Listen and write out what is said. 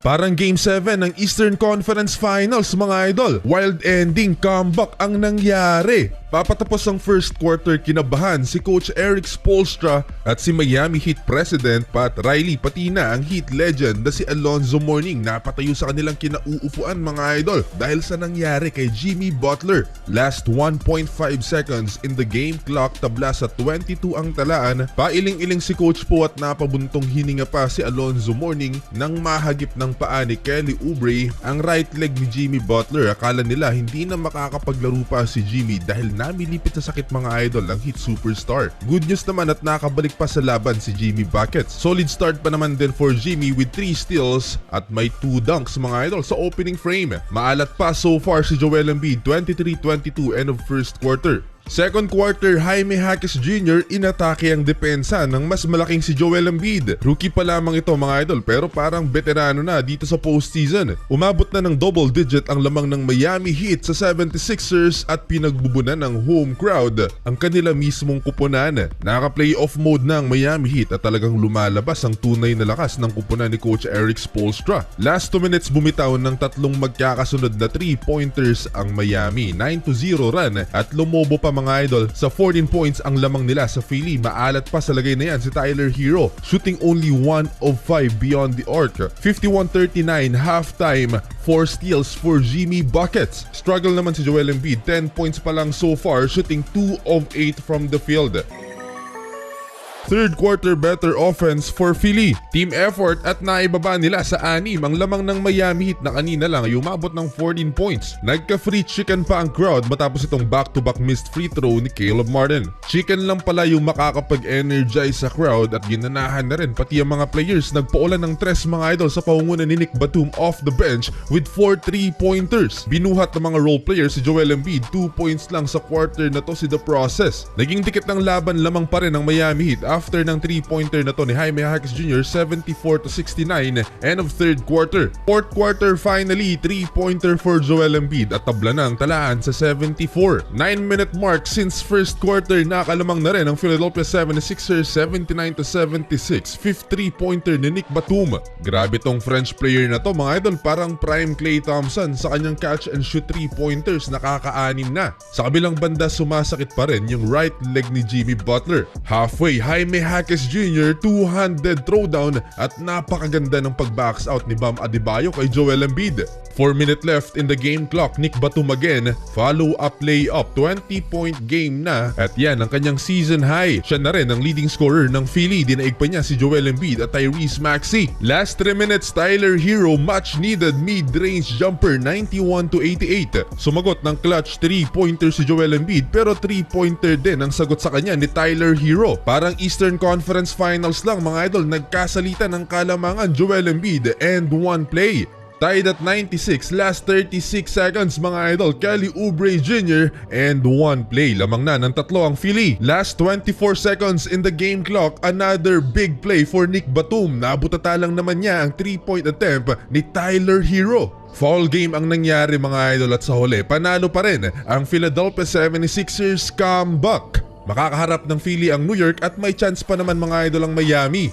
Parang Game 7 ng Eastern Conference Finals mga idol. Wild ending comeback ang nangyari. Papatapos ang first quarter, kinabahan si Coach Erik Spoelstra at si Miami Heat President Pat Riley, pati na ang Heat legend na si Alonzo Mourning. Napatayo sa kanilang kinauupuan mga idol dahil sa nangyari kay Jimmy Butler. Last 1.5 seconds in the game clock, tabla sa 22 ang talaan. Pailing-iling si Coach Po at napabuntong hininga pa si Alonzo Mourning nang mahagip ng paa ni Kelly Oubre ang right leg ni Jimmy Butler. Akala nila hindi na makakapaglaro pa si Jimmy dahil namilipit sa sakit mga idol ang Heat superstar. Good news naman at nakabalik pa sa laban si Jimmy Buckets. Solid start pa naman din for Jimmy with 3 steals at may 2 dunks mga idol sa opening frame. Maalat pa so far si Joel Embiid, 23-22 end of first quarter. Second quarter, Jaime Jaquez Jr. inatake ang depensa ng mas malaking si Joel Embiid. Rookie pa lamang ito mga idol pero parang veterano na dito sa postseason. Umabot na ng double digit ang lamang ng Miami Heat sa 76ers at pinagbubunan ng home crowd ang kanila mismong kupunan. Naka-playoff mode na ang Miami Heat at talagang lumalabas ang tunay na lakas ng kupunan ni Coach Erik Spoelstra. Last 2 minutes bumitaw ng tatlong magkakasunod na 3-pointers ang Miami. 9-0 run at lumobo pa mga idol sa 14 points ang lamang nila sa Philly. Maalat pa sa lagay na yan si Tyler Hero, shooting only 1 of 5 beyond the arc. 51-39 halftime, 4 steals for Jimmy Buckets. Struggle naman si Joel Embiid, 10 points pa lang so far, shooting 2 of 8 from the field. Third quarter better offense for Philly. Team effort at naibaba nila sa 6 ang lamang ng Miami Heat na kanina lang ay umabot ng 14 points. Nagka-free chicken pa ang crowd matapos itong back-to-back missed free throw ni Caleb Martin. Chicken lang pala yung makakapag-energize sa crowd at ginanahan na rin pati ang mga players. Nagpaulan ng tres mga idol sa pangunguna ni Nick Batum off the bench with 4 3-pointers. Binuhat ng mga role players si Joel Embiid, 2 points lang sa quarter na to si The Process. Naging dikit ng laban lamang pa rin ang Miami Heat after ng 3-pointer na to ni Jaime Jaquez Jr. 74-69 end of third quarter. Fourth quarter finally, 3-pointer for Joel Embiid at tabla na ang talaan sa 74. 9-minute mark since first quarter, nakalamang na rin ang Philadelphia 76ers 79-76. Fifth 3-pointer ni Nick Batum. Grabe tong French player na to mga idol, parang prime Klay Thompson sa kanyang catch and shoot 3-pointers, nakaka-anim na. Sa kabilang banda sumasakit pa rin yung right leg ni Jimmy Butler. Halfway, Jaime Jaquez Jr. two-handed throwdown at napakaganda ng pag-backs out ni Bam Adebayo kay Joel Embiid. 4 minutes left in the game clock, Nick Batum again, follow-up layup, 20-point game na at yan ang kanyang season high. Siya na rin ang leading scorer ng Philly, dinaig pa niya si Joel Embiid at Tyrese Maxey. Last 3 minutes, Tyler Hero, much needed mid-range jumper, 91-88. Sumagot ng clutch 3-pointer si Joel Embiid pero 3-pointer din ang sagot sa kanya ni Tyler Hero. Parang Eastern Conference Finals lang mga idol, nagkasalita ng kalamangan Joel Embiid and one play. Tied at 96, last 36 seconds mga idol, Kelly Oubre Jr. and one play. Lamang na ng tatlo ang Philly. Last 24 seconds in the game clock, another big play for Nick Batum. Nabutata lang naman niya ang 3-point attempt ni Tyler Hero. Foul game ang nangyari mga idol at sa huli, panalo pa rin ang Philadelphia 76ers comeback. Makakaharap ng Philly ang New York at may chance pa naman mga idol ang Miami.